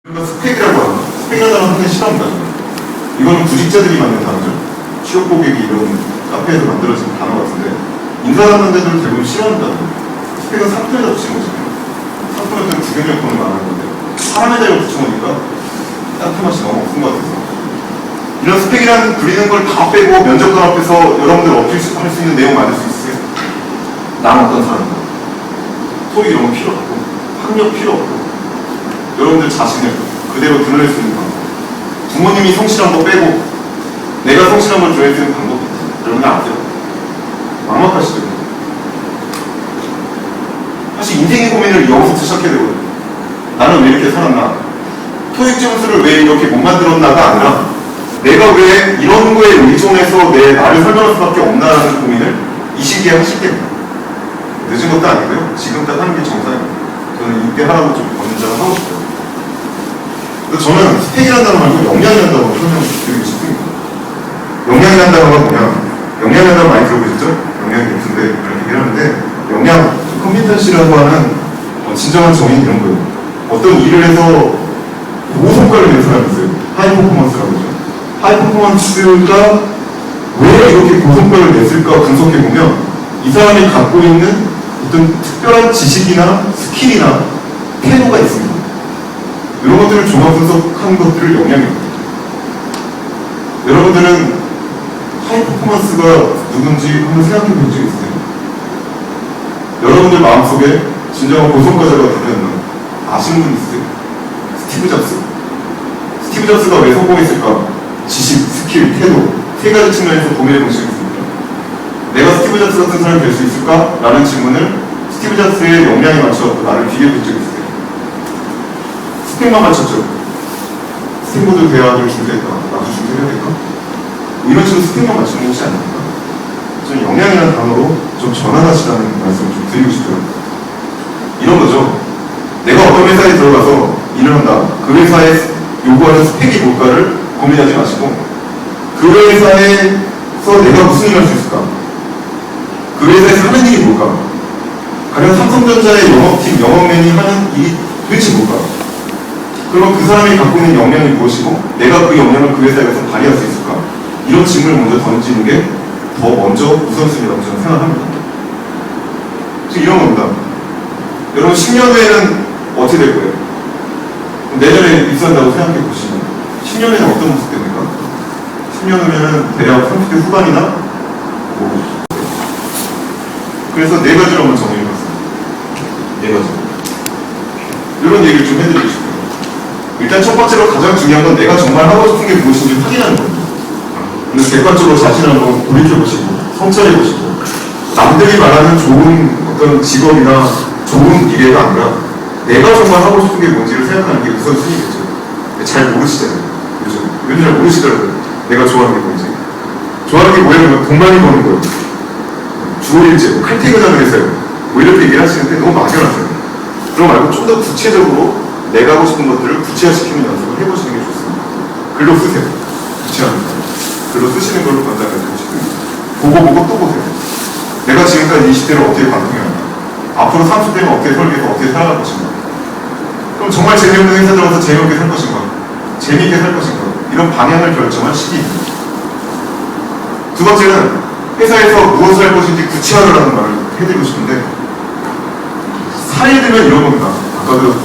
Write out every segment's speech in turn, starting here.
그러니까 스펙이라고 합니다. 스펙이라는 단어는 상당히 싫어합니다. 이거는 구직자들이 만든 단어죠. 취업 고객이 이런 카페에서 만들어진 단어 같은데 인사 담는 데들 대부분 싫어한다. 스펙은 상품에다 붙이는 거잖아요. 상품에서는 구경용품을 말하는 건데 사람에다 이걸 붙여놓으니까 따뜻한 맛이 너무 없은 것 같아서 이런 스펙이라는 부리는 걸 다 빼고 면접관 앞에서 여러분들 어필할 수 있는 내용 만들 수 있으세요? 나는 어떤 사람인가? 토익 이런 거 필요 없고 학력 필요 없고 여러분들 자신을 그대로 드러낼 수 있는 방법. 부모님이 성실한 거 빼고 내가 성실한 걸 드러낼 수 있는 방법이 있어요. 여러분들 아세요? 막막하시죠? 사실 인생의 고민을 여기서부터 시작해야 되거든요. 나는 왜 이렇게 살았나? 토익 점수를 왜 이렇게 못 만들었나가 아니라 내가 왜 이런 거에 의존해서 내 나를 설명할 수밖에 없나라는 고민을 이 시기에 하실 때입니다. 늦은 것도 아니고요. 지금 딱 하는 게 정상입니다. 저는 이때 하라고 좀 권장을 하고 싶어요. 그래서 저는 스펙이라는 단어 말고 역량이라는 단어로 설명을 드리고 싶습니다. 역량이라는 단어가 뭐냐? 역량이라는 단어 많이 들어보셨죠? 역량이 높은데 이렇게 얘기를 하는데 역량, 컴피턴시라고 하는 진정한 정의는 이런 거예요. 어떤 일을 해서 고성과를 낸 사람이 있어요. 하이 퍼포먼스라고 하죠. 하이 퍼포먼스가 왜 이렇게 고성과를 냈을까 분석해보면 이 사람이 갖고 있는 어떤 특별한 지식이나 스킬이나 태도가 있습니다. 이런 것들을 종합 분석한 것들을 역량입니다. 여러분들은 하이 퍼포먼스가 누군지 한번 생각해 본 적 있으세요? 여러분들 마음속에 진정한 고성과자가 누구였나 아시는 분 있으세요? 스티브 잡스. 스티브 잡스가 왜 성공했을까? 지식, 스킬, 태도 세 가지 측면에서 고민해 본 적이 있습니다. 내가 스티브 잡스 같은 사람이 될 수 있을까? 라는 질문을 스티브 잡스의 역량에 맞춰 나를 비교해 본 적이 있어요. 스펙만 맞췄죠. 스탠포드 대학을 준비했다. 나도 준비해야 될까? 이런 식으로 스펙만 맞추는 것이 아닙니까? 저는 역량이라는 단어로 좀 전환하시라는 말씀을 좀 드리고 싶어요. 이런 거죠. 내가 어떤 회사에 들어가서 일을 한다. 그 회사에 요구하는 스펙이 뭘까를 고민하지 마시고 그 회사에서 내가 무슨 일을 할 수 있을까? 그 회사에서 하는 일이 뭘까? 가령 삼성전자의 영업팀, 영업맨이 하는 일이 도대체 뭘까? 그러면 그 사람이 갖고 있는 역량이 무엇이고 내가 그 역량을 그 회사에서 발휘할 수 있을까? 이런 질문을 먼저 던지는 게 더 먼저 우선순위라고 저는 생각합니다. 지금 이런 겁니다. 여러분 10년 후에는 어떻게 될 거예요? 내년에 입사한다고 생각해 보시면 10년 후에는 어떤 모습 됩니까? 10년 후에는 대략 30대 후반이나 그래서 네 가지로 한번 정리해봤습니다. 네 가지. 이런 얘기를 좀 해드리고 싶어요. 일단 첫 번째로 가장 중요한 건 내가 정말 하고 싶은 게 무엇인지 확인하는 겁니다. 그래서 객관적으로 자신을 한번 돌이켜보시고 성찰해보시고 남들이 말하는 좋은 어떤 직업이나 좋은 미래가 아니라 내가 정말 하고 싶은 게 뭔지를 생각하는 게 우선순위겠죠. 잘 모르시잖아요. 요즘 잘 모르시더라고요. 내가 좋아하는 게 뭔지. 좋아하는 게 뭐냐면 돈 많이 버는 거예요. 주어일제, 칼퇴근하는 회사예요. 뭐 이렇게 얘기를 하시는데 너무 막연하세요. 그런 말고 좀 더 구체적으로 내가 하고 싶은 것들을 구체화시키는 연습을 해보시는 게 좋습니다. 글로 쓰세요. 구체화합니다. 글로 쓰시는 걸로 권장해드리고 싶습니다. 보고 또 보세요. 내가 지금까지 20대를 어떻게 반통해왔나? 앞으로 30대는 어떻게 설계해서 어떻게 살아갈 것인가? 그럼 정말 재미없는 회사 들어가서 재미없게 살 것인가? 재미있게 살 것인가? 이런 방향을 결정한 시기입니다. 두 번째는 회사에서 무엇을 할 것인지 구체화하라는 말을 해드리고 싶은데 사례 들면 이런 겁니다. 아까도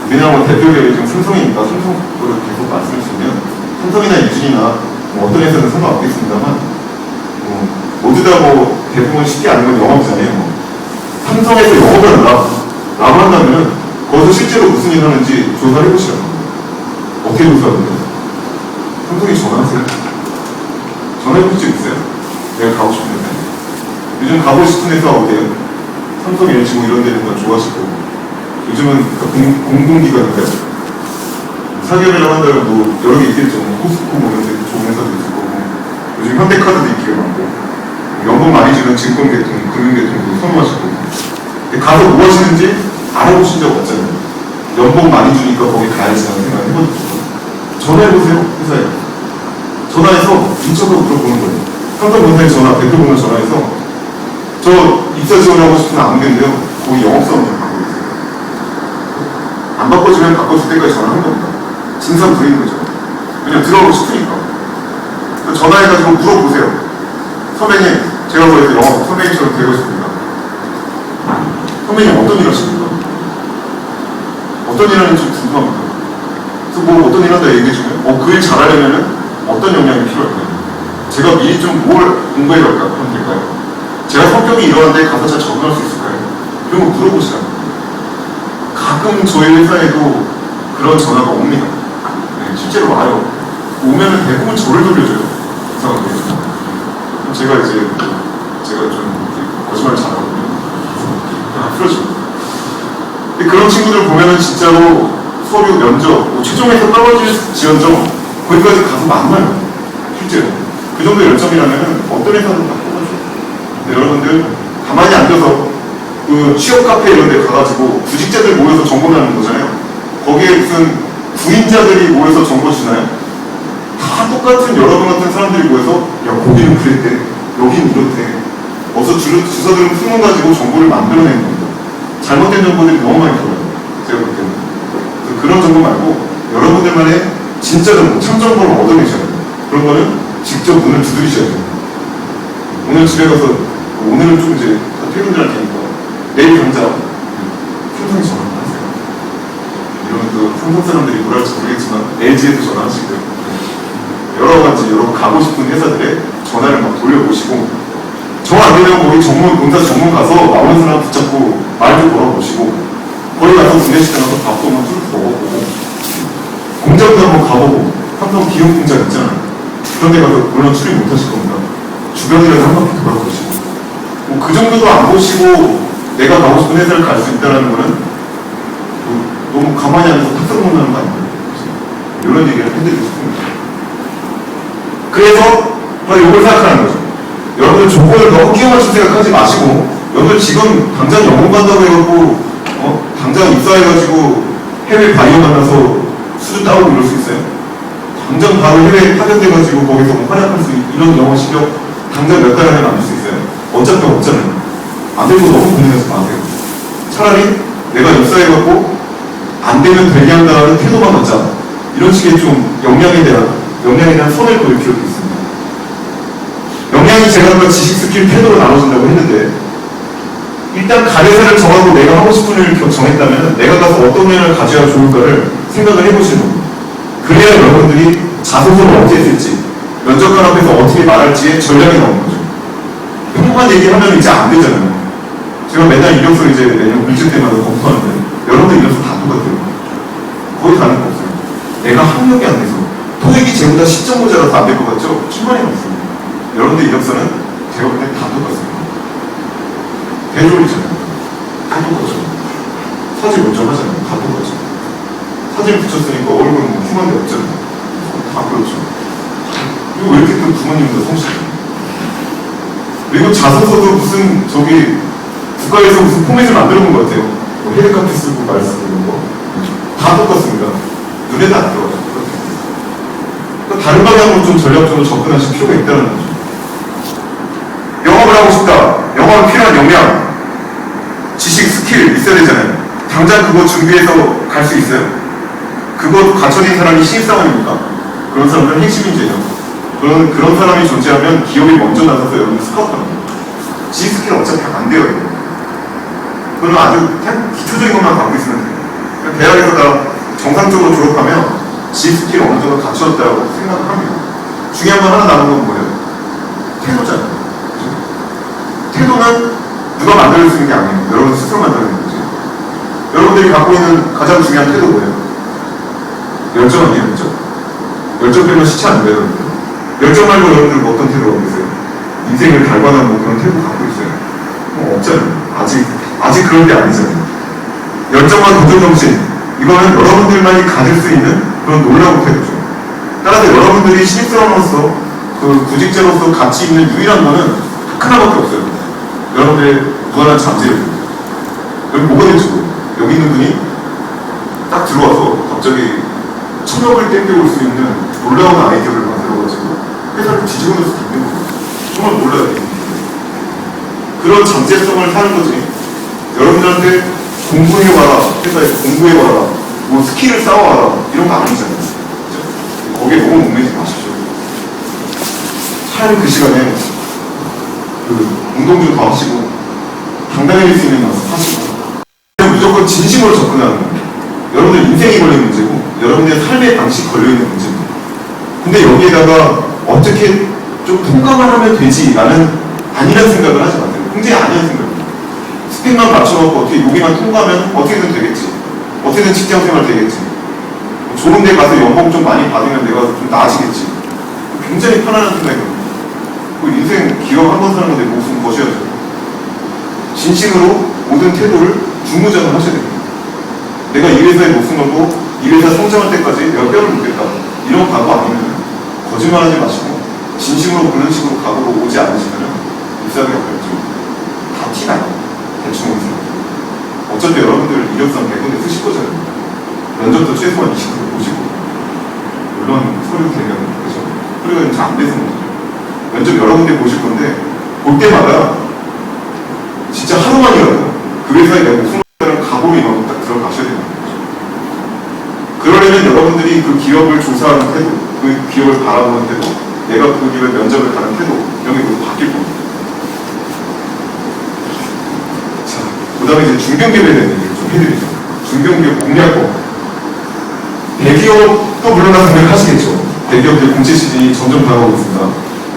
왜냐하면 대표계열이 지금 삼성이니까 삼성으로 계속 말씀을 주시면 삼성이나 유진이나 뭐 어떤 회사는 상관없겠습니다만 모두 다 대부분 쉽게 아는 건 영업이잖아요. 삼성에서 영업을 한다 라고 한다면 거기서 실제로 무슨 일을 하는지 조사를 해보시라고. 어떻게 조사하는데? 삼성에 전화하세요. 전화해볼 적 있어요? 내가 가고 싶은 회사. 요즘 가고 싶은 회사 어때요? 삼성, LG 뭐 이런 데는 다 좋아하실 거고. 요즘은 공공기관인가요? 사기업이라고 한다면 뭐 여러 개 있겠죠. 코스코 뭐 이런 데 좋은 회사도 있을 거고. 요즘 현대카드도 인기가 많고. 연봉 많이 주는 증권계통, 금융계통도 선호하실 거고. 가서 뭐 하시는지 알아보신 적 없잖아요. 연봉 많이 주니까 거기 가야지라는 생각을 해보셨죠. 전화해보세요, 회사에. 전화해서 인적으로 물어보는 거예요. 삼성본사에 대표 보면 전화해서 저 입사 지원하고 싶은 아무개인데요. 거기 영업사원 좀 가고 있어요. 안 안 바꿔주면 바꿔줄 때까지 전화한 겁니다. 진상 부리는 거죠. 그냥 들어가고 싶으니까. 전화해가지고 물어보세요. 선배님, 제가 거기서 영화 선배님처럼 되고 싶습니다. 선배님 어떤 일 하십니까? 어떤 일 하는지 좀 궁금합니다. 그래서 뭐 어떤 일 한다 얘기해주면 그 일 잘하려면은 어떤 역량이 필요할까요? 제가 미리 좀 뭘 공부해갈까? 그럼 될까요? 제가 성격이 이러한데 가서 잘 적응할 수 있을까요? 이런 거 물어보시라고. 가끔 저희 회사에도 그런 전화가 옵니다. 네, 실제로 와요. 오면은 대부분 저를 돌려줘요. 이상하게. 제가 좀 거짓말을 잘하거든요. 풀어줘. 근데 그런 친구들 보면은 진짜로 서류 면접, 최종에서 떨어질지언정 거기까지 가서 만나요. 실제로. 그 정도 열정이라면은 어떤 회사든 다 뽑아줘요. 근데 여러분들 가만히 앉아서 그 취업 카페 이런 데 가가지고 구직자들 모여서 정보 나누는 거잖아요. 거기에 무슨 구인자들이 모여서 정보 주나요? 다 똑같은 여러분 같은 사람들이 모여서 야 거기는 그랬대, 여긴 이렇대. 어서 주소들은 품어 가지고 정보를 만들어내는 겁니다. 잘못된 정보들이 너무 많이 들어요. 제가 볼 때는. 그런 정보 말고 여러분들만의 진짜 정보, 참 정보를 얻어내셔야 돼요. 그런 거는 직접 문을 두드리셔야 돼요. 오늘 집에 가서 오늘은 좀 이제 퇴근을 할 테니까 내일 당장 삼성에 전화를 하세요. 이러면 그 삼성 사람들이 뭐라 할지 모르겠지만 LG에도 전화하시고요. 여러 가지 가고 싶은 회사들에 전화를 막 돌려보시고 정 안 되면 거기 본사 전문 가서 나오는 사람 붙잡고 말도 걸어보시고 거기 가서 구내식당 가서 밥도 한번 쭉 먹어보고 공장도 한번 가보고 삼성 기업 공장 있잖아요. 그런 데 가서 물론 출입 못 하실 겁니다. 주변이라도 한 바퀴 돌아보시고 그 정도도 안 보시고 내가 가고 싶은 회사를 갈 수 있다는 거는 너무 가만히 앉아서 탁상 먹는 거 아닙니까? 이런 얘기를 해드리고 싶습니다. 그래서 바로 이걸 생각하는 거죠. 여러분들 조건을 너무 끼워 맞출 생각하지 마시고 여러분들 지금 당장 영국 간다고 해갖고 당장 입사해가지고 해외 바이오 만나서 수준 따오고 이럴 수 있어요? 당장 바로 해외에 파견돼가지고 거기서 활약할 수 있는 이런 영어 실력 당장 몇 달 안에 만들 수 있어요? 어차피 없잖아요. 안 되고 너무 고민해서 마세요. 차라리 내가 입사해갖고 안 되면 되게 한다는 태도만 갖자. 이런 식의 좀 역량에 대한 선을 그을 필요도 있습니다. 역량이 제가 아까 지식, 스킬, 태도로 나눠진다고 했는데 일단 가래사를 정하고 내가 하고 싶은 일을 정했다면 내가 가서 어떤 면을 가져야 좋을까를 생각을 해보시는 겁니다. 그래야 여러분들이 자소서를 어떻게 쓸지 면접관 앞에서 어떻게 말할지의 전략이 나오는 거죠. 평범한 얘기하면 이제 안 되잖아요. 제가 맨날 이력서 이제 매년 물질 때마다 검토하는데 여러분들 이력서 다 똑같아요. 거의 다른 거 없어요. 내가 학력이 안 돼서 토익이 쟤보다 10점 모자라서 안 될 것 같죠? 충만이 없습니다. 여러분들 이력서는 제가 볼 때 다 똑같습니다. 대졸이잖아요. 다 똑같죠. 사진 멀쩡하잖아요. 다 똑같죠. 사진 붙였으니까 얼굴은 흉한 데 없잖아요. 다 그렇죠. 그리고 왜 이렇게 또 부모님도 성실해요? 그리고 자소서도 무슨 국가에서 무슨 포맷을 만들어 본 것 같아요. 헤드카피 쓰고 말 쓰고 이런 거. 다 똑같습니다. 눈에도 안 들어가요. 그러니까 다른 방향으로 좀 전략적으로 접근하실 필요가 있다는 거죠. 영업을 하고 싶다. 영업에 필요한 역량, 지식, 스킬 있어야 되잖아요. 당장 그거 준비해서 갈 수 있어요? 그거 갖춰진 사람이 신입사원입니까? 그런 사람들은 핵심인재죠. 그런 사람이 존재하면 기업이 먼저 나서서 여러분을 스카우트합니다. 지식 스킬 어차피 안 돼요. 그건 아주 기초적인 것만 갖고 있으면 돼요. 그러니까 대학에서 다 정상적으로 졸업하면 지식 스킬 어느 정도 갖추었다고 생각을 합니다. 중요한 건 하나 남은 건 뭐예요? 태도잖아요. 그렇죠? 태도는 누가 만들어줄 수 있는 게 아니에요. 여러분 스스로 만들어내는 거죠. 여러분들이 갖고 있는 가장 중요한 태도 뭐예요? 열정 아니에요, 열정? 열정 빼면 시체 안 돼요, 여러분들. 열정 말고 여러분들 뭐 어떤 태도 갖고 있어요? 인생을 달관한 뭐 그런 태도 갖고 있어요? 없잖아요. 아직 그런 게 아니잖아요. 열정과 도전정신, 이거는 여러분들만이 가질 수 있는 그런 놀라운 태도죠. 따라서 여러분들이 신입사원으로서 구직자로서 가치 있는 유일한 거는 하나밖에 없어요. 여러분들의 무한한 잠재력입니다. 여기 뭐가 될지 여기 있는 분이 딱 들어와서 갑자기 1000억을 땡겨올 수 있는 놀라운 아이디어를 만들어가지고 회사를 뒤집어낼 수도 있는 거예요. 정말 몰라요. 그런 잠재성을 사는 거지. 여러분들한테 공부해와라, 회사에서 공부해와라, 스킬을 쌓아와라 이런 거 아니잖아요. 그렇죠? 거기에 너무 목매지 마십시오. 차라리 그 시간에 그 운동 좀 더 하시고 당당해질 수 있는 연습 하시고 무조건 진심으로 접근하는 거예요. 여러분들 인생이 걸린 문제고 여러분들의 삶의 방식 걸려있는 문제입니다. 근데 여기에다가 어떻게 좀 통감을 하면 되지라는 아니라는 생각을 하지 마세요. 굉장히 아니라는 생각입니다. 스펙만 맞춰놓고 어떻게 여기만 통과하면 어떻게든 되겠지. 어떻게든 직장생활 되겠지. 좋은 데 가서 연봉 좀 많이 받으면 내가 좀 나아지겠지. 굉장히 편안한 생각이거든요. 그 인생 기억 한 번 사는 건데 목숨 거셔야죠. 진심으로 모든 태도를 중무장을 하셔야 됩니다. 내가 이 회사에 목숨 걸고 이 회사 성장할 때까지 내가 뼈를 묻겠다. 이런 각오 아니면 거짓말하지 마시고 진심으로 그런 식으로 각오로 오지 않으시면 입사하기 어렵죠. 다 티나요. 대충 오세요. 어차피 여러분들 이력서 100군데 쓰실 거잖아요. 면접도 최소한 20군데 보시고 물론 서류 되면 그죠? 서류가 잘 안 돼서 문제죠. 면접 여러 군데 보실 건데 볼 때마다 진짜 하루만이라도 그 회사에 내가 목숨 걸다는 각오로 임하고 딱 들어가셔야 되는 거죠. 그러려면 여러분들이 그 기업을 조사하는 태도, 그 기업을 바라보는 태도, 내가 그 기업의 면접을 가는 태도 이런 게 모두 바뀔 겁니다. 자, 그 다음에 이제 중견기업에 대한 얘기를 좀 해드리죠. 중견기업 공략법. 대기업도 물론 다 생각하시겠죠. 대기업들 공채 시즌이 점점 다가오고 있습니다.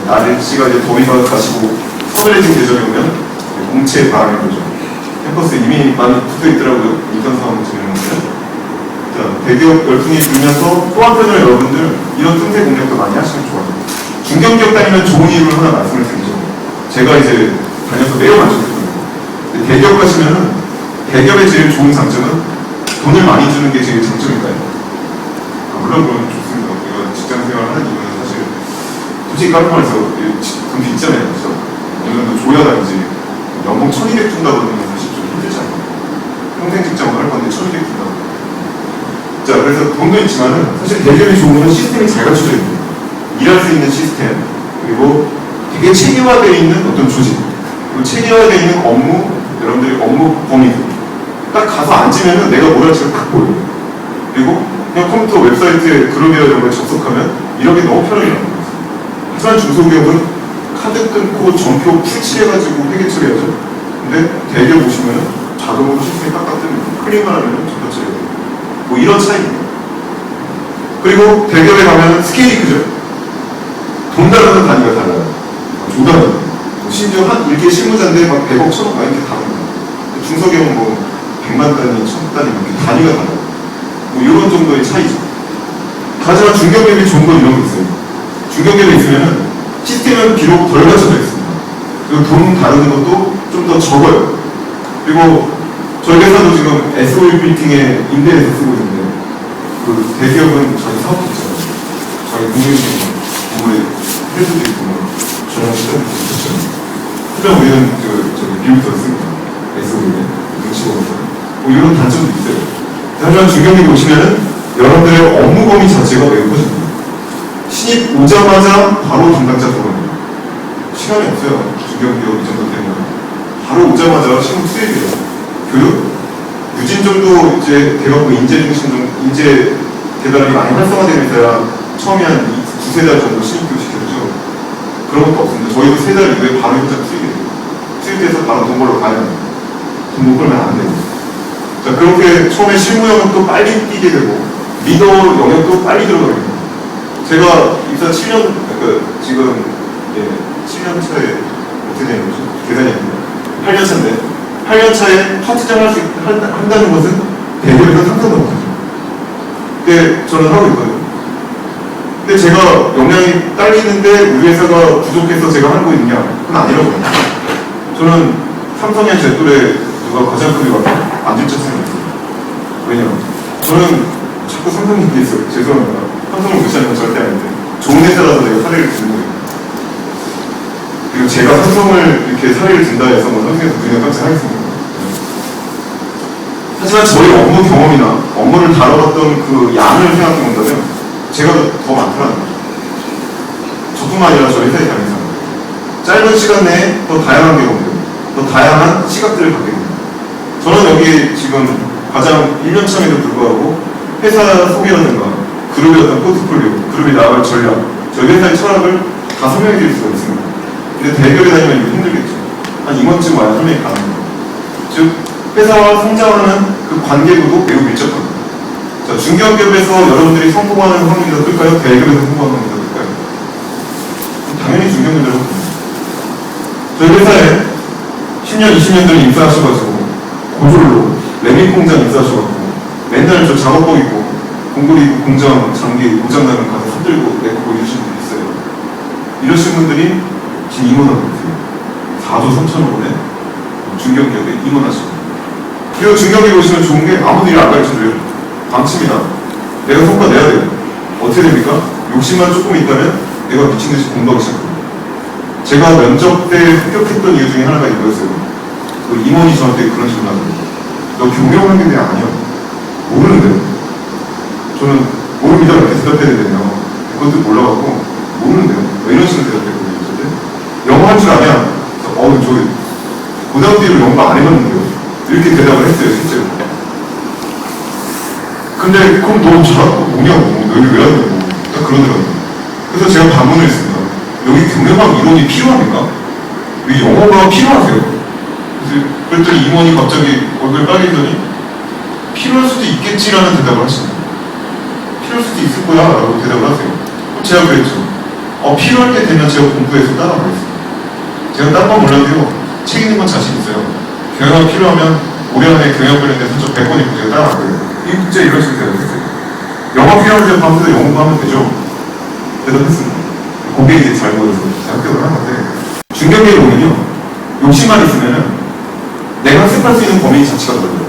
날씨가 이제 더위가 가시고 서늘해진 계절에 오면 공채 바람이 불죠. 캠퍼스 이미 많이 붙어 있더라고요. 인턴 사원 진행하는데. 자, 대기업 열풍이 불면서 또 한편으로 여러분들 이런 틈새 공략도 많이 하시면 좋아요. 중견기업 다니면 좋은 이유를 하나 말씀을 드리죠. 제가 이제 다녀서 매우 만족했거든요. 대기업 가시면은 대기업의 제일 좋은 장점은 돈을 많이 주는 게 제일 장점인가요? 물론 그건 좋습니다. 우리가 직장생활을 하는 이유는 사실 솔직히 까놓고 말해서 돈 빚잖아요. 그렇죠? 어느 정도 줘야 다니지. 연봉 1200 준다고 하면 사실 좀 힘들잖아요. 평생 직장을 할 건데 1200 준다고. 자, 그래서 돈도 있지만은 사실 대기업이 좋은 건 시스템이 잘 갖춰져 있는 일할 수 있는 시스템, 그리고 되게 체계화되어 있는 어떤 조직, 그리고 체계화되어 있는 업무, 여러분들이 업무 범위 딱 가서 앉으면은 내가 뭘 할지가 딱 보여요. 그리고 그냥 컴퓨터 웹사이트에 그룹이나 이런 걸 접속하면 이런 게 너무 편하게 나옵니다. 하지만 중소기업은 카드 끊고 전표 풀칠해가지고 회계 처리하죠. 근데 대기업 보시면은 자동으로 시스템이 딱딱 뜹니다. 클릭만 하면 전표 처리해요. 뭐 이런 차이입니다. 그리고 대기업에 가면 스케일이 크죠. 돈 달라는 단위가 달라요. 조단위. 심지어 한 일개 실무자인데 막 100억, 1000억 막 이렇게 다릅니다. 중소기업은 뭐 100만 단위, 1000억 단위 이렇게 단위가 달라요. 뭐 이런 정도의 차이죠. 하지만 중견기업이 좋은 건 이런 게 있어요. 중견기업에 있으면은 시스템은 비록 덜 갖춰져 있습니다. 그리고 돈 다루는 것도 좀 더 적어요. 그리고 저희 회사도 지금 SOE 빌딩에 임대해서 쓰고 있는데 그 대기업은 자기 사업도 있잖아요. 자기 공유식 건물에 헬스도 있고 저녁 시간도 있었죠. 하지만 우리는 저기 비용도 씁니다. SOE에 눈치보면서 뭐 이런 단점도 있어요. 하지만 중견기업에 오시면은 여러분들의 업무 범위 자체가 매우 커집니다. 신입 오자마자 바로 담당자 들어갑니다. 시간이 없어요. 중견기업 이 정도 되면 바로 오자마자 신입 수입이에요. 교육, 유진점도 이제 돼갖고 인재 중심 인재 개발이 많이 활성화되는 회사야 처음에 한 두세 달 정도 신입교육 시켜주죠. 그런 것도 없습니다. 저희도 3달 이후에 바로 현장 수입이에요. 수입돼서 바로 돈 벌러 가야 합니다. 돈 못 벌면 안 돼요. 자, 그렇게 처음에 실무 영역도 빨리 뛰게 되고 리더 영역도 빨리 들어가게 됩니다. 제가 입사 7년, 그러니까 지금 7년 차에 어떻게 되는 거죠? 계산이 아닙니다. 8년 차인데 8년 차에 파트장 한다는 것은 대기업에서 상상도 못하죠. 근데 저는 하고 있거든요. 근데 제가 역량이 딸리는데 우리 회사가 부족해서 제가 하고 있느냐? 그건 아니라고 봐요. 저는 삼성의 제 또래 누가 가장 크게 와서 앉을 척 생각했어요. 왜냐면 저는 자꾸 삼성 얘기 있어요. 죄송합니다. 삼성을 무시하는 건 절대 아닌데 좋은 회사라서 내가 사례를 드는 거예요. 그리고 제가 삼성을 이렇게 사례를 든다 해서 뭐 삼성에서 그냥 깜짝 하겠습니다. 하지만 저희 업무 경험이나 업무를 다뤄봤던 그 양을 생각해 본다면 제가 더 많더라는 거죠. 저뿐만 아니라 저희 회사에 다니는 사람 짧은 시간 내에 더 다양한 경험들, 더 다양한 시각들을 갖게 됩니다. 저는 여기 지금 가장 1년 차임에도 불구하고 회사 소개라든가 그룹의 어떤 포트폴리오, 그룹이 나아갈 전략, 저희 회사의 철학을 다 설명해 드릴 수가 있습니다. 근데 대기업에 다니면 이거 힘들겠죠. 한 이번쯤 와야 설명이 가능합니다. 즉, 회사와 성장하는 그 관계구도 매우 밀접합니다. 자, 중견기업에서 여러분들이 성공하는 확률이 더 클까요? 대기업에서 성공하는 확률이 더 클까요? 당연히 중견기업으로 봅니다. 저희 회사에 10년, 20년 전에 입사하셔가지고 고졸로 레밍 공장 입사하셔가지고 맨날 저 작업복 입고 공구리 입고 공장 장비 고장나면 가서 흔들고 내고 보여주시는 분이 있어요. 이러신 분들이 지금 임원하고 있어요. 4조 3천억 원에 중견기업에 임원하시고, 그리고 중견기업 오시면 좋은 게 아무도 일 안 가르쳐줘요. 방침이다. 내가 성과 내야 돼요. 어떻게 됩니까? 욕심만 조금 있다면 내가 미친듯이 공부하기 시작합니다. 제가 면접 때 합격했던 이유 중에 하나가 이거였어요. 그 임원이 저한테 그런 질문 하거든요. 너 경영하는 게 아니야. 모르는데요. 저는 모릅니다. 이렇게 대답해야 되거든요. 그것도 몰라갖고 모르는데요. 왜 이런 식으로 대답했거든요. 영어 할 줄 아냐? 저 고등학교 때로 영어 안 해봤는데요. 이렇게 대답을 했어요, 실제로. 근데 그럼 너 잘하고 뭐냐고, 여기 왜 하냐고 딱 그러더라고요. 그래서 제가 반문을 했습니다. 여기 경영학 이론이 필요합니까? 왜 영어가 필요하세요? 그랬더니 임원이 갑자기 얼굴 빨개지더니 필요할 수도 있겠지라는 대답을 하십니다. 필요할 수도 있을 거야 라고 대답을 하세요. 제가 그랬죠. 필요할 때 되면 제가 공부해서 따라가겠습니다. 제가 딴 건 몰라도요, 책 읽는 건 자신 있어요. 경영학 필요하면 올해 안에 경영 관련된 서적 100권 읽고 제가 따라가고요. 진짜 이런 식으로 대답했어요. 영어 필요한데 밤새도 영어 하면 되죠? 대답했습니다. 그게 이제 잘 보여서 합격을 한 건데, 중견기에 보면요, 욕심만 있으면은 내가 학습할 수 있는 범위 자체가 넓어요.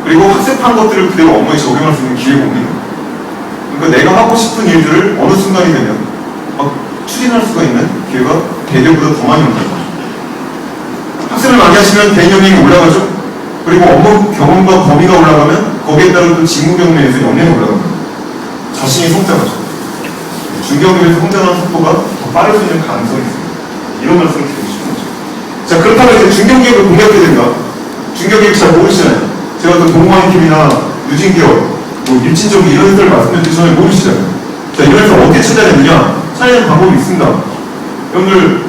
그리고 학습한 것들을 그대로 업무에 적용할 수 있는 기회가 옵니다. 그러니까 내가 하고 싶은 일들을 어느 순간이 되면 막 추진할 수가 있는 기회가 대기업보다 더 많이 온다는 거죠. 학습을 많이 하시면 대인연령이 올라가죠. 그리고 업무 경험과 범위가 올라가면 거기에 따른 또 직무 경험에서 역량이 올라갑니다. 자신이 성장하죠. 중견기업에서 성장하는 속도가 더 빠를 수 있는 가능성이 있습니다. 이런 말씀을 드리고 싶은 거죠. 자, 그렇다면 이제 중견기업을 공략해야 된다. 중견기업 잘 모르시잖아요. 제가 또 동호환기업이나 유진기업, 뭐 일진정비 이런 회사를 말씀드렸는데 전혀 모르시잖아요. 자, 이런 회사 어떻게 찾아내느냐? 찾아내는 방법이 있습니다. 여러분들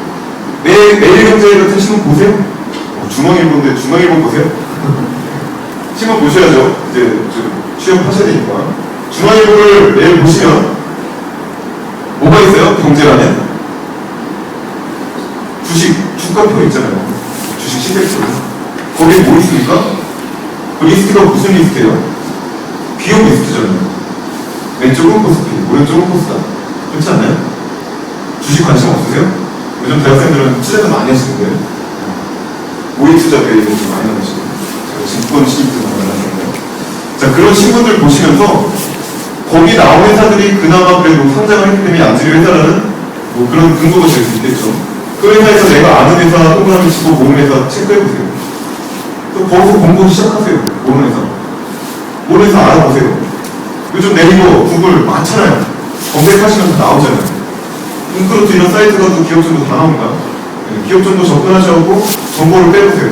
매일경제 같은 신문 보세요? 중앙일보인데 중앙일보 보세요? 신문 보셔야죠. 이제 취업하셔야 되니까. 중앙일보를 매일 보시면 뭐가 있어요? 경제란에? 주식, 주가표 있잖아요. 주식 신덱스. 거기에 뭐 있습니까? 그 리스트가 무슨 리스트예요? 비용 리스트잖아요. 왼쪽은 코스피, 오른쪽은 코스닥. 그렇지 않나요? 주식 관심 없으세요? 요즘 대학생들은 투자도 많이 하시는데 오해 투자 배우는 좀 많이 나가시고, 제가 증권 신입도 많이 나가는데요. 자, 그런 신문들 보시면서 거기 나온 회사들이 그나마 그래도 상장을 했기 때문에 안지를 회사라는 뭐 그런 근거가 될 수 있겠죠. 그 회사에서 내가 아는 회사, 동그라미 치고 모르는 회사 체크해보세요. 또 거기서 공부 시작하세요. 모르는 회사. 모르는 회사 알아보세요. 요즘 네이버, 구글 많잖아요. 검색하시면 다 나오잖아요. 인크루트 이런 사이트가 또 기업정보 다 나옵니다. 기업정보 접근하셔서 정보를 빼보세요.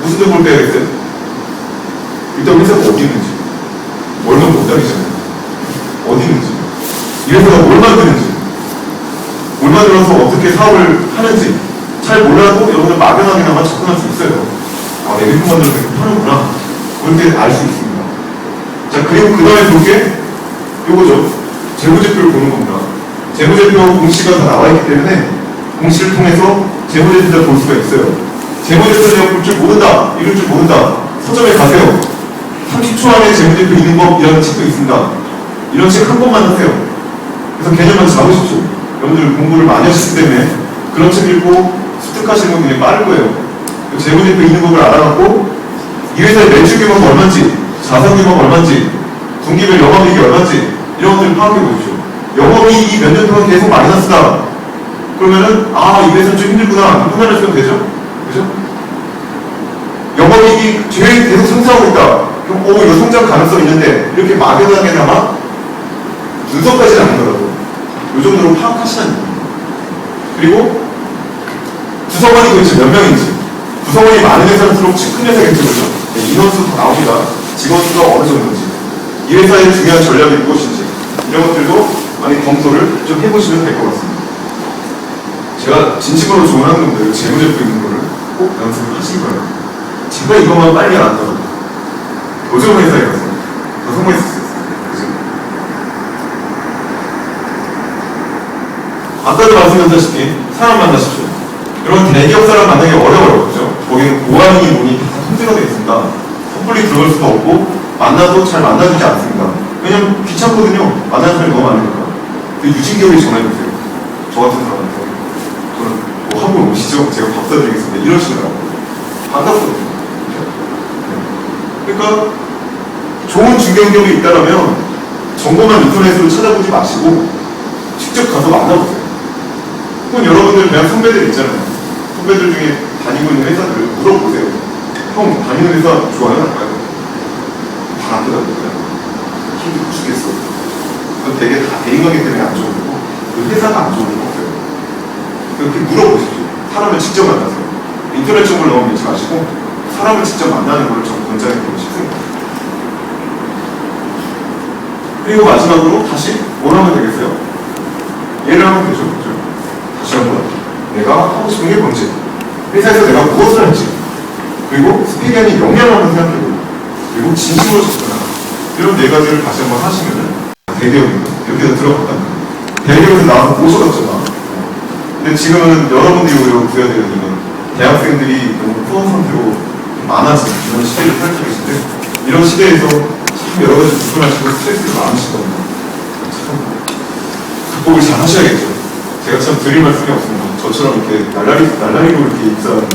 무슨 정보를 빼야겠어요? 일단 회사가 어디 있는지, 얼마 못다니잖아요. 어디 있는지, 이 회사가 뭘 만드는지, 뭘 만들어서 어떻게 사업을 하는지 잘 몰라도 여러분들 막연하게나마 접근할 수 있어요. 아, 내가 이렇게 만들어서 이렇게 파는구나. 그렇게 알 수 있습니다. 자, 그리고 그 다음에 볼 게 요거죠. 재무제표를 보는 겁니다. 재무제표 공시가 다 나와 있기 때문에 공시를 통해서 재무제표를 볼 수가 있어요. 재무제표 내가 볼 줄 모른다, 읽을 줄 모른다, 서점에 가세요. 30초 안에 재무제표 있는 법이라는 책도 있습니다. 이런 책 한 권만 하세요. 그래서 개념만 잡으십시오. 여러분들 공부를 많이 하시기 때문에 그런 책 읽고 습득하시는 건 굉장히 빠를 거예요. 재무제표 있는 법을 알아갖고 이 회사의 매출 규모가 얼마인지, 자산 규모가 얼마인지, 분기별 영업이익이 얼마인지 이런 것들을 파악해 보십시오. 영업이익이 몇 년 동안 계속 마이너스다. 그러면은 이 회사는 좀 힘들구나. 판단할 수가 되죠? 그죠? 영업이익이 계속 성장하고 있다. 그럼 이거 성장 가능성 있는데 이렇게 막연하게나마 분석하지 않더라도 이 정도로 파악하시는 겁니다. 그리고 구성원이 도대체 몇 명인지, 구성원이 많은 회사일수록 큰 회사겠죠, 그죠? 인원수 다 나옵니다. 직원 수가 어느 정도인지 이 회사의 중요한 전략이 무엇인지 이런 것들도 많이 검토를 좀 해보시면 될 것 같습니다. 제가 진심으로 조언하는 건데 재무 잡고 있는 거를 꼭 연습을 하시기 바랍니다. 제가 이것만 빨리 알았더라고요. 도전 회사에 가서 더 성공했을 수 있어요. 그죠? 아까도 말씀드렸다시피 사람 만나십시오. 여러분 대기업 사람 만나기 어려워요. 그죠? 거기는 고양이 문이 다 통제가 되어 있습니다. 섣불리 들어갈 수도 없고 만나도 잘 만나주지 않습니다. 왜냐면 귀찮거든요. 만나는 사람이 너무 많으니까. 근데 유진경이 전화해보세요. 저 같은 사람한테. 저는 뭐 한번 오시죠? 제가 밥 사드리겠습니다. 이러시더라고요. 반갑거든요. 그러니까 좋은 중견기업이 있다면 정보만 인터넷으로 찾아보지 마시고 직접 가서 만나보세요. 혹은 여러분들 그냥 선배들 있잖아요. 선배들 중에 다니고 있는 회사들을 물어보세요. 형 다니는 회사 좋아요? 할까요? 다 안 되더라고요. 힘들어 죽겠어. 그건 되게 다 대인관계 때문에 안 좋은 거고 그 회사가 안 좋은 거 없어요. 그렇게 물어보십시오. 사람을 직접 만나세요. 인터넷 정보를 너무 믿지 마시고 사람을 직접 만나는 걸 저는 권장해드리고 싶습니다. 그리고 마지막으로 다시 뭘 하면 되겠어요? 예를 하면 되죠. 그렇죠? 다시 한번 내가 하고 싶은 게 뭔지 회사에서 내가 무엇을 할지 그리고 스펙이 아닌 역량을 한번 생각해보고 그리고 진심으로 접근하라. 이런 네 가지를 다시 한번 하시면은 대기업입니다. 이렇게 들어갔답니다. 대기업에서 나와서 모셔갔잖아. 근데 지금은 여러분들이 오히려 구해야 되는 건 대학생들이 너무 후원 상태로 많아진 이런 시대를 살고 계신데 이런 시대에서 참 여러 가지 불편하시고 스트레스가 많으실 겁니다. 참 극복을 잘 하셔야겠죠. 제가 참 드릴 말씀이 없습니다. 저처럼 이렇게 날라리로 이렇게 입사해서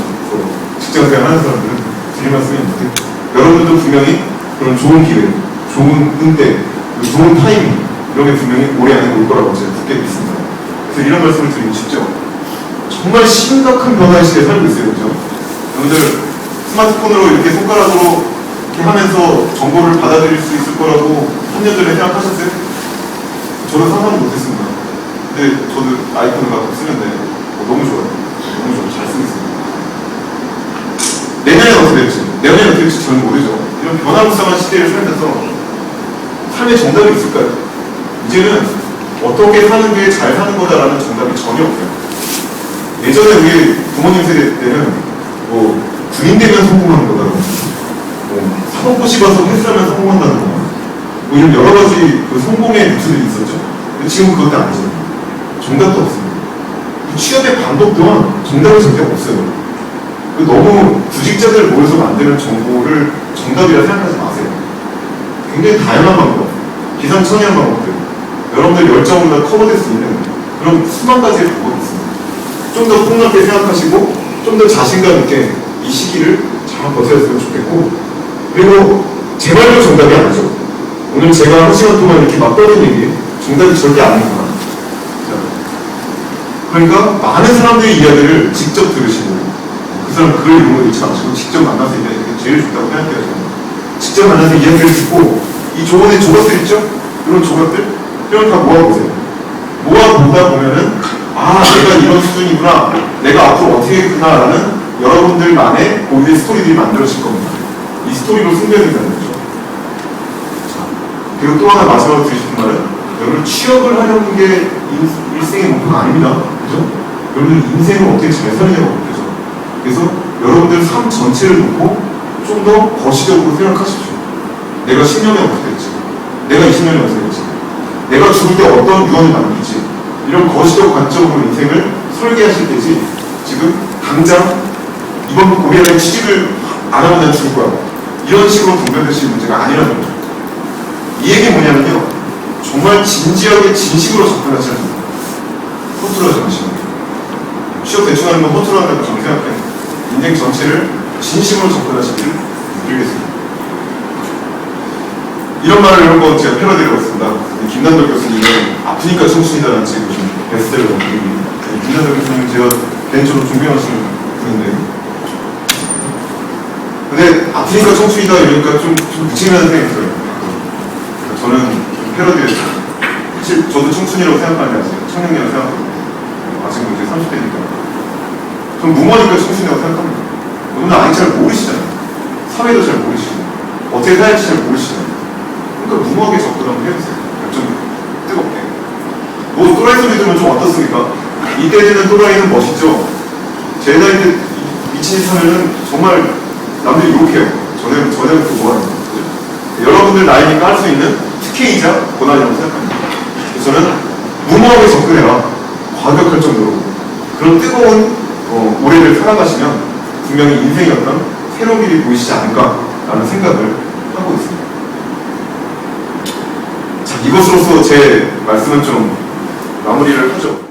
직장생활 하는 사람들은 드릴 말씀이 있는데 여러분들도 분명히 그런 좋은 기회, 좋은 운대, 좋은 타이밍 이런 게 분명히 올해 안에 올 거라고 제가 굳게 믿습니다. 그래서 이런 말씀을 드리고 싶죠. 정말 심각한 변화의 시대에 살고 있어요. 그죠? 여러분들 스마트폰으로 이렇게 손가락으로 이렇게 하면서 정보를 받아들일 수 있을 거라고 3년 전에 생각하셨어요? 저는 상상도 못했습니다. 근데 저도 아이폰을 가끔 쓰는데 너무 좋아요. 너무 좋아요. 잘 쓰고 있습니다. 내년에 어떻게 될지, 내년에 어떻게 될지 저는 모르죠. 이런 변화무쌍한 시대를 살면서 삶의 정답이 있을까요? 이제는 어떻게 사는 게 잘 사는 거다라는 정답이 전혀 없어요. 예전에 우리 부모님 세대 때는 뭐 군인 되면 성공하는 거다, 뭐 사법고시 봐서 헬스하면 성공한다는 거, 뭐 이런 여러 가지 그 성공의 루트들이 있었죠. 근데 지금 그것도 아니죠. 정답도 없습니다. 취업의 방법 또한 정답이 절대 없어요. 너무 구직자들 모여서 만드는 정보를 정답이라 생각하지 마세요. 굉장히 다양한 방법, 기상천외한 방법들, 여러분들 열정으로 다 커버될 수 있는 그런 수만 가지의 방법이 있습니다. 좀 더 폭넓게 생각하시고 좀 더 자신감 있게 이 시기를 잘 버텨줬으면 좋겠고 그리고 제 말도 정답이 아니죠. 오늘 제가 한 시간 동안 이렇게 막 떠든 얘기 정답이 절대 아닙니다. 그러니까 많은 사람들의 이야기를 직접 들으시고 그 사람 글 이런 거 읽지 마시고 직접 만나서 이야기하는 게 제일 좋다고 생각해요. 저는. 직접 만나서 이야기를 듣고 이 조언의 조각들 있죠? 이런 조각들? 이런 다 모아보세요. 모아보다 보면은 아 내가 이런 수준이구나 내가 앞으로 어떻게 했구나라는 여러분들만의 고유의 스토리들이 만들어질 겁니다. 이 스토리로 승부해낸다는 거죠. 자, 그리고 또 하나 마지막으로 드리고 싶은 말은 여러분 취업을 하려는 게 일생의 목표가 아닙니다. 그죠? 여러분들 인생을 어떻게 잘 사느냐가 목표죠. 그래서 여러분들 삶 전체를 놓고 좀 더 거시적으로 생각하십시오. 내가 10년에 어떻게 됐지? 내가 20년에 어떻게 됐지? 내가 죽을 때 어떤 유언을 남길지 이런 거시적 관점으로 인생을 설계하실 때지 지금 당장 이번 고민에 취직을 안 하면 난 죽을 거야 이런 식으로 분별되실 문제가 아니라는 거죠. 이 얘기 뭐냐면요 정말 진지하게 진심으로 접근하시는 겁니다. 허투루하지 마시는 거예요. 취업 대충 하는 건 허투루한다고 저는 생각해요. 인생 전체를 진심으로 접근하시기를 드리겠습니다. 이런 말을 이런 거 제가 패러디를 했습니다. 김남덕 교수님은 아프니까 청춘이다라는 책을 좀 베스트셀러 드립니다. 김남덕 교수님은 제가 개인적으로 존경하시는 분인데 근데 아프니까 청춘이다 이러니까 좀 무책임하다는 생각이 들어요. 저는 패러디를 했어요. 사실 저도 청춘이라고 생각하는 게 아니에요. 청년이라고 생각하거든요. 아직 이제 30대니까. 전 무모하니까 청춘이라고 생각합니다. 오늘 아직 잘 모르시잖아요. 사회도 잘 모르시고 어떻게 살지 잘 모르시잖아요. 그러니까 무모하게 이때 되는 또라이는 멋있죠. 제 나이 때 미친 짓 하면은 정말 남들이 욕해요. 저는 그거 하는 거예요. 여러분들 나이니까 할 수 있는 특혜이자 권한이라고 생각합니다. 그래서 저는 무모하게 접근해라. 과격할 정도로. 그런 뜨거운 올해를 살아가시면 분명히 인생의 어떤 새로운 길이 보이시지 않을까라는 생각을 하고 있습니다. 자, 이것으로서 제 말씀은 좀 마무리를 하죠.